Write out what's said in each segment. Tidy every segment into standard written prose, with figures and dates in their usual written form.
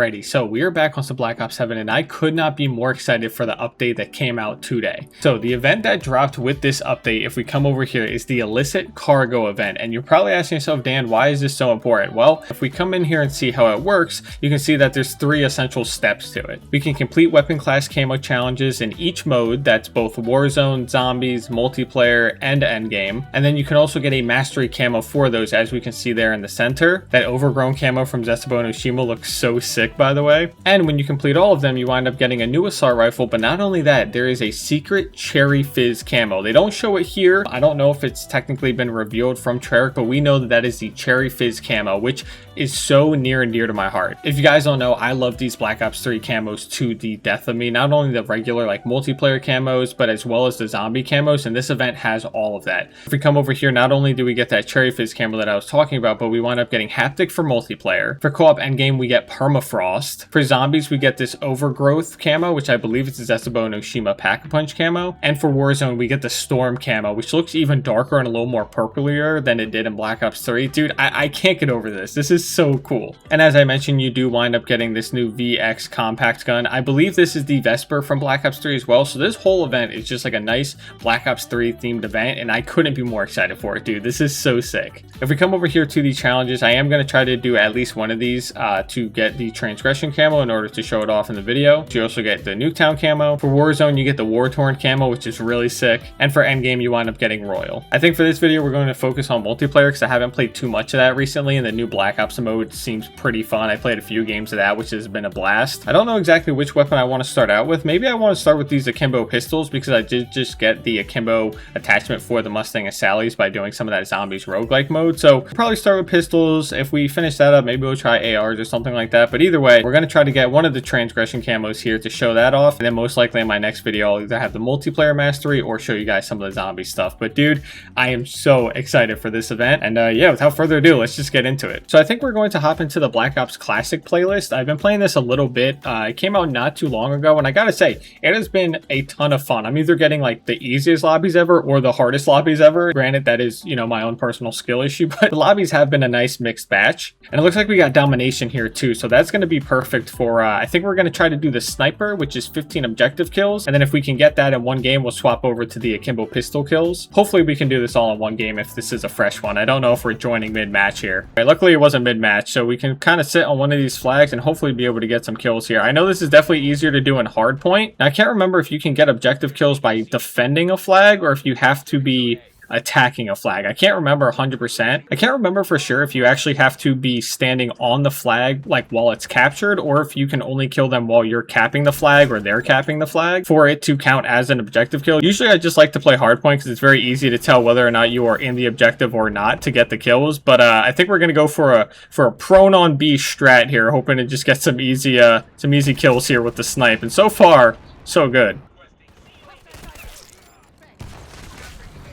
Alrighty, so we are back on some Black Ops 7 and I could not be more excited for the update that came out today. So the event that dropped with this update, if we come over here, is the illicit cargo event. And you're probably asking yourself, Dan, why is this so important? Well, if we come in here and see how it works, you can see that there's 3 essential steps to it. We can complete weapon class camo challenges in each mode, that's both Warzone, Zombies, Multiplayer, and Endgame. And then you can also get a mastery camo for those, as we can see there in the center. That overgrown camo from Zetsubou no Shima looks so sick, by the way. And when you complete all of them, you wind up getting a new assault rifle, but not only that, there is a secret cherry fizz camo. They don't show it here. I don't know if it's technically been revealed from Treyarch, but we know that that is the cherry fizz camo, which is so near and dear to my heart. If you guys don't know, I love these Black Ops 3 camos to the death of me. Not only the regular like multiplayer camos, but as well as the zombie camos, and this event has all of that. If we come over here, not only do we get that cherry fizz camo that I was talking about, but we wind up getting haptic for multiplayer. For co-op endgame, we get permafrost. For zombies, we get this overgrowth camo, which I believe is the Zetsubou no Shima pack-a-punch camo. And for Warzone, we get the storm camo, which looks even darker and a little more purplier than it did in Black Ops 3. Dude, I can't get over this. This is so cool. And as I mentioned, you do wind up getting this new VX compact gun. I believe this is the Vesper from Black Ops 3 as well. So this whole event is just like a nice Black Ops 3 themed event, and I couldn't be more excited for it, dude. This is so sick. If we come over here to the challenges, I am going to try to do at least one of these to get the transgression camo in order to show it off in the video. You also get the Nuketown camo. For Warzone, you get the War-Torn camo, which is really sick. And for Endgame, you wind up getting Royal. I think for this video, we're going to focus on multiplayer because I haven't played too much of that recently, and the new Black Ops mode seems pretty fun. I played a few games of that, which has been a blast. I don't know exactly which weapon I want to start out with. Maybe I want to start with these akimbo pistols because I did just get the akimbo attachment for the Mustang and Sally's by doing some of that zombies roguelike mode. So probably start with pistols. If we finish that up, maybe we'll try ARs or something like that. But either way, we're going to try to get one of the transgression camos here to show that off. And then most likely in my next video, I'll either have the multiplayer mastery or show you guys some of the zombie stuff. But dude, I am so excited for this event. And yeah, without further ado, let's just get into it. So I think we're going to hop into the Black Ops Classic playlist. I've been playing this a little bit. It came out not too long ago, and I gotta say, it has been a ton of fun. I'm either getting like the easiest lobbies ever or the hardest lobbies ever. Granted, that is, you know, my own personal skill issue, but the lobbies have been a nice mixed batch. And it looks like we got domination here too, so that's going to be perfect for, I think we're going to try to do the sniper, which is 15 objective kills. And then if we can get that in one game, we'll swap over to the akimbo pistol kills. Hopefully we can do this all in one game if this is a fresh one. I don't know if we're joining mid-match here. Right, luckily it wasn't mid-match, so we can kind of sit on one of these flags and hopefully be able to get some kills here. I know this is definitely easier to do in hardpoint. Now, I can't remember if you can get objective kills by defending a flag or if you have to be attacking a flag. I can't remember 100%. I can't remember for sure if you actually have to be standing on the flag like while it's captured, or if you can only kill them while you're capping the flag or they're capping the flag for it to count as an objective kill. Usually I just like to play hardpoint because it's very easy to tell whether or not you are in the objective or not to get the kills. But I think we're gonna go for a prone on B strat here, hoping to just get some easy kills here with the snipe. And so far, so good.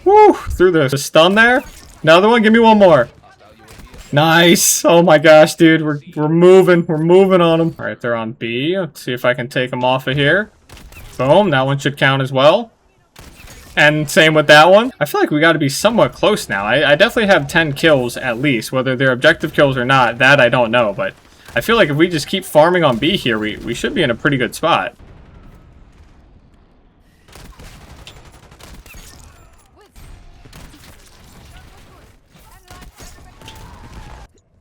Woo! Through the stun there. Another one. Give me one more. Nice. Oh my gosh, dude. We're moving. We're moving on them. All right, they're on B. Let's see if I can take them off of here. Boom. That one should count as well. And same with that one. I feel like we got to be somewhat close now. I definitely have 10 kills at least. Whether they're objective kills or not, that I don't know. But I feel like if we just keep farming on B here, we should be in a pretty good spot.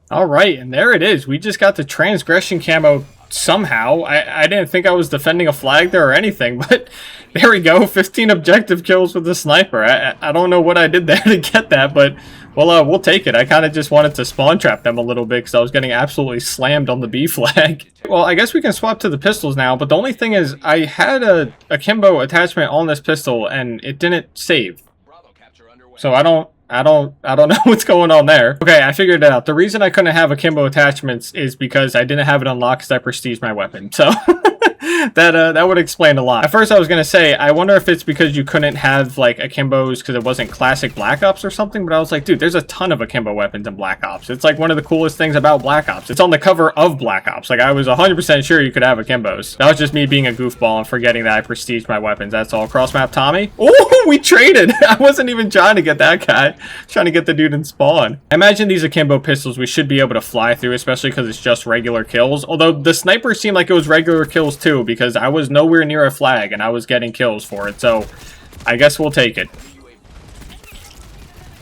Alright, and there it is. We just got the transgression camo somehow. I didn't think I was defending a flag there or anything, but there we go. 15 objective kills with the sniper. I don't know what I did there to get that, but well, we'll take it. I kind of just wanted to spawn trap them a little bit because I was getting absolutely slammed on the B flag. Well, I guess we can swap to the pistols now, but the only thing is I had a akimbo attachment on this pistol and it didn't save. So I don't know what's going on there. Okay, I figured it out. The reason I couldn't have akimbo attachments is because I didn't have it unlocked because I prestiged my weapon. So That would explain a lot. At first I was gonna say, I wonder if it's because you couldn't have like akimbos because it wasn't classic Black Ops or something, but I was like, dude, there's a ton of akimbo weapons in Black Ops. It's like one of the coolest things about Black Ops. It's on the cover of Black Ops. Like, I was 100% sure you could have akimbos. That was just me being a goofball and forgetting that I prestiged my weapons. That's all. Cross map Tommy. Oh, we traded. I wasn't even trying to get that guy. Trying to get the dude in spawn. I imagine these akimbo pistols we should be able to fly through, especially because it's just regular kills. Although the sniper seemed like it was regular kills too, because I was nowhere near a flag and I was getting kills for it. So I guess we'll take it.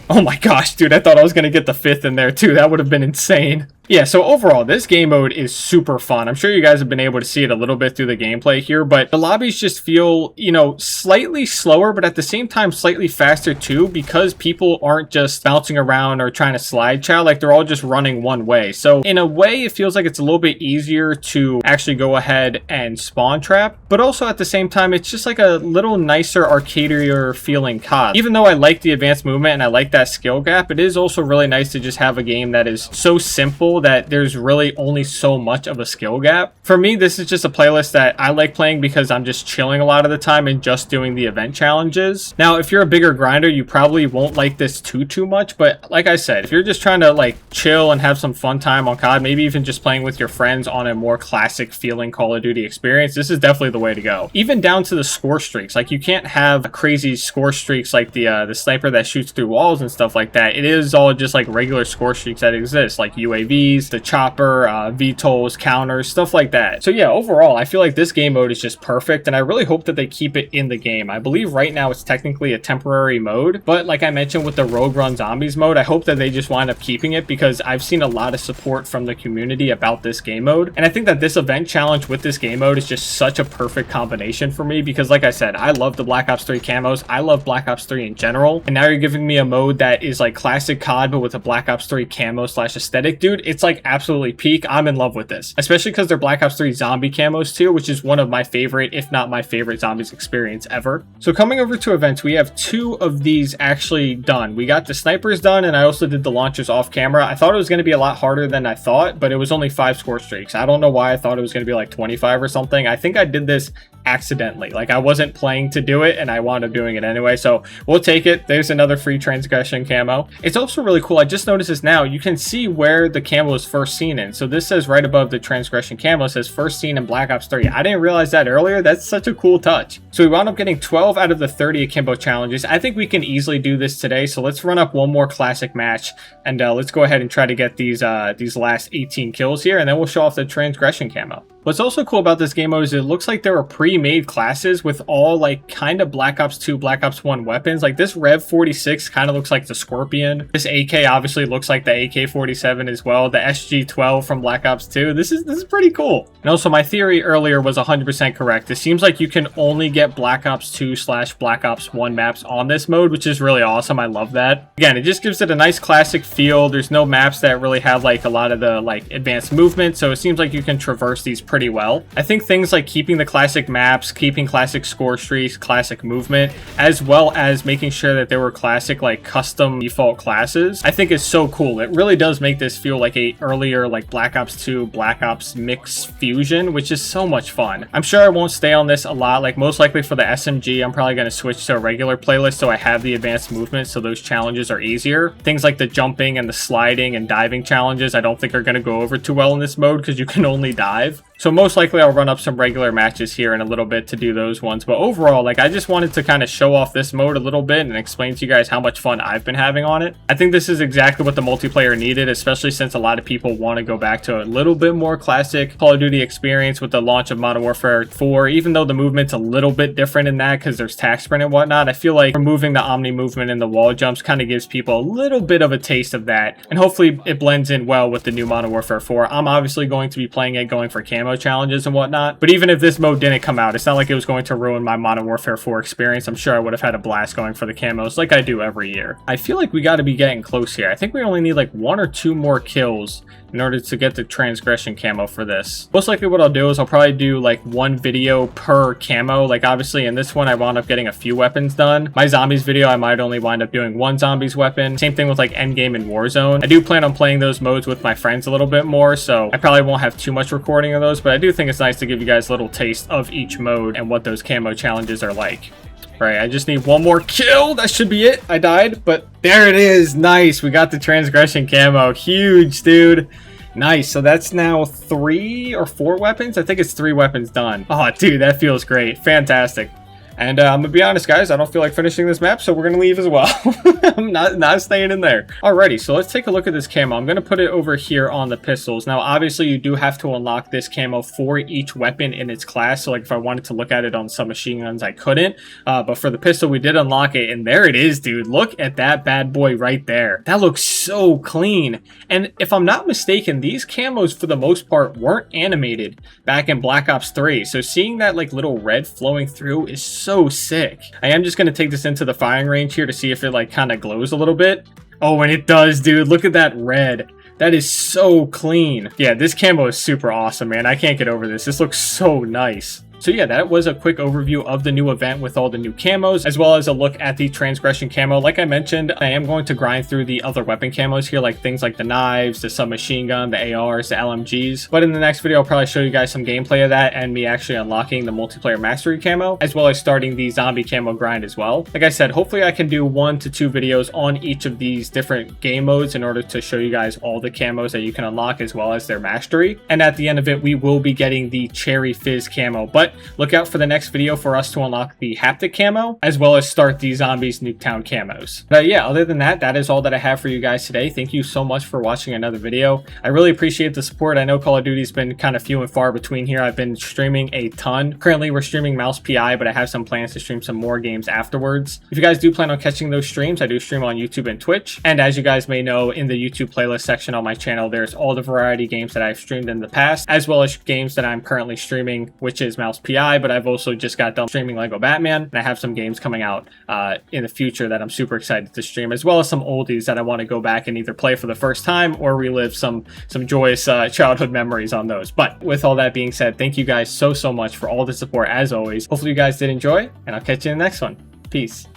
Oh my gosh, dude, I thought I was going to get the 5th in there too. That would have been insane. Yeah, so overall, this game mode is super fun. I'm sure you guys have been able to see it a little bit through the gameplay here, but the lobbies just feel, you know, slightly slower, but at the same time, slightly faster too, because people aren't just bouncing around or trying to slide chow, like they're all just running one way. So in a way, it feels like it's a little bit easier to actually go ahead and spawn trap, but also at the same time, it's just like a little nicer, arcadier feeling COD. Even though I like the advanced movement and I like that skill gap, it is also really nice to just have a game that is so simple that there's really only so much of a skill gap. For me, this is just a playlist that I like playing because I'm just chilling a lot of the time and just doing the event challenges. Now, if you're a bigger grinder, you probably won't like this too much, but like I said, if you're just trying to like chill and have some fun time on COD, maybe even just playing with your friends on a more classic feeling Call of Duty experience, this is definitely the way to go. Even down to the score streaks. Like, you can't have crazy score streaks like the sniper that shoots through walls and stuff like that. It is all just like regular score streaks that exist, like UAVs, the chopper, VTOLs, counters, stuff like that. So yeah, overall, I feel like this game mode is just perfect, and I really hope that they keep it in the game. I believe right now it's technically a temporary mode, but like I mentioned with the Rogue Run Zombies mode, I hope that they just wind up keeping it because I've seen a lot of support from the community about this game mode, and I think that this event challenge with this game mode is just such a perfect combination for me because, like I said, I love the Black Ops 3 camos, I love Black Ops 3 in general, and now you're giving me a mode that is like classic COD but with a Black Ops 3 camo slash aesthetic. Dude, it's like absolutely peak. I'm in love with this, especially because they're Black Ops 3 zombie camos too, which is one of my favorite, if not my favorite, zombies experience ever. So coming over to events, we have 2 of these actually done. We got the snipers done, and I also did the launchers off camera. I thought it was going to be a lot harder than I thought, but it was only 5 score streaks. I don't know why I thought it was going to be like 25 or something. I think I did this accidentally. Like, I wasn't playing to do it and I wound up doing it anyway, so we'll take it. There's another free transgression camo. It's also really cool. I just noticed this now. You can see where the camo was first seen in. So this says right above the transgression camo, says first seen in Black Ops 3. I didn't realize that earlier. That's such a cool touch. So we wound up getting 12 out of the 30 akimbo challenges. I think we can easily do this today, so let's run up one more classic match and let's go ahead and try to get these last 18 kills here, and then we'll show off the transgression camo. What's also cool about this game mode is it looks like there are pre-made classes with all like kind of Black Ops 2, Black Ops 1 weapons. Like this Rev 46 kind of looks like the Scorpion. This AK obviously looks like the AK-47 as well. The SG-12 from Black Ops 2. This is pretty cool. And also my theory earlier was 100% correct. It seems like you can only get Black Ops 2 / Black Ops 1 maps on this mode, which is really awesome. I love that. Again, it just gives it a nice classic feel. There's no maps that really have like a lot of the like advanced movement, so it seems like you can traverse these pretty well. I think things like keeping the classic maps, keeping classic score streaks, classic movement, as well as making sure that there were classic like custom default classes, I think is so cool. It really does make this feel like a earlier like Black Ops 2, Black Ops mix fusion, which is so much fun. I'm sure I won't stay on this a lot. Like most likely for the SMG, I'm probably going to switch to a regular playlist so I have the advanced movement so those challenges are easier. Things like the jumping and the sliding and diving challenges I don't think are going to go over too well in this mode because you can only dive. So most likely I'll run up some regular matches here in a little bit to do those ones. But overall, like I just wanted to kind of show off this mode a little bit and explain to you guys how much fun I've been having on it. I think this is exactly what the multiplayer needed, especially since a lot of people want to go back to a little bit more classic Call of Duty experience with the launch of Modern Warfare 4. Even though the movement's a little bit different in that because there's tac sprint and whatnot, I feel like removing the Omni movement and the wall jumps kind of gives people a little bit of a taste of that. And hopefully it blends in well with the new Modern Warfare 4. I'm obviously going to be playing it going for camo challenges and whatnot, but even if this mode didn't come out, it's not like it was going to ruin my Modern Warfare 4 experience. I'm sure I would have had a blast going for the camos like I do every year. I feel like we got to be getting close here. I think we only need like 1 or 2 more kills, in order to get the transgression camo for this. Most likely what I'll do is I'll probably do like one video per camo. Like obviously in this one I wound up getting a few weapons done. My zombies video I might only wind up doing one zombies weapon. Same thing with like endgame and Warzone. I do plan on playing those modes with my friends a little bit more, so I probably won't have too much recording of those, but I do think it's nice to give you guys a little taste of each mode and what those camo challenges are like. Right, I just need one more kill. That should be it. I died, but there it is. Nice. We got the transgression camo. Huge, dude. Nice. So that's now 3 or 4 weapons. I think it's 3 weapons done. Oh, dude, that feels great. Fantastic. And I'm gonna be honest, guys, I don't feel like finishing this map, so we're gonna leave as well. I'm not staying in there. Alrighty, so let's take a look at this camo. I'm gonna put it over here on the pistols. Now, obviously, you do have to unlock this camo for each weapon in its class. So, like, if I wanted to look at it on some machine guns, I couldn't. But for the pistol, we did unlock it, and there it is, dude. Look at that bad boy right there. That looks so clean. And if I'm not mistaken, these camos, for the most part, weren't animated back in Black Ops 3. So seeing that, like, little red flowing through is so sick. I am just going to take this into the firing range here to see if it like kind of glows a little bit. Oh, and it does, dude. Look at that red. That is so clean. Yeah, this camo is super awesome, man. I can't get over this. This looks so nice. So yeah, that was a quick overview of the new event with all the new camos, as well as a look at the transgression camo. Like I mentioned, I am going to grind through the other weapon camos here, like things like the knives, the submachine gun, the ARs, the LMGs. But in the next video, I'll probably show you guys some gameplay of that and me actually unlocking the multiplayer mastery camo, as well as starting the zombie camo grind as well. Like I said, hopefully I can do 1 to 2 videos on each of these different game modes in order to show you guys all the camos that you can unlock, as well as their mastery. And at the end of it, we will be getting the cherry fizz camo. But look out for the next video for us to unlock the haptic camo, as well as start the zombies Nuketown camos. But yeah, other than that, that is all that I have for you guys today. Thank you so much for watching another video. I really appreciate the support. I know Call of Duty's been kind of few and far between here. I've been streaming a ton. Currently, we're streaming Mouse PI, but I have some plans to stream some more games afterwards. If you guys do plan on catching those streams, I do stream on YouTube and Twitch. And as you guys may know, in the YouTube playlist section on my channel, there's all the variety games that I've streamed in the past, as well as games that I'm currently streaming, which is Mouse PI, but I've also just got done streaming Lego Batman, and I have some games coming out in the future that I'm super excited to stream, as well as some oldies that I want to go back and either play for the first time or relive some joyous childhood memories on those. But with all that being said, thank you guys so much for all the support as always. Hopefully you guys did enjoy, and I'll catch you in the next one. Peace.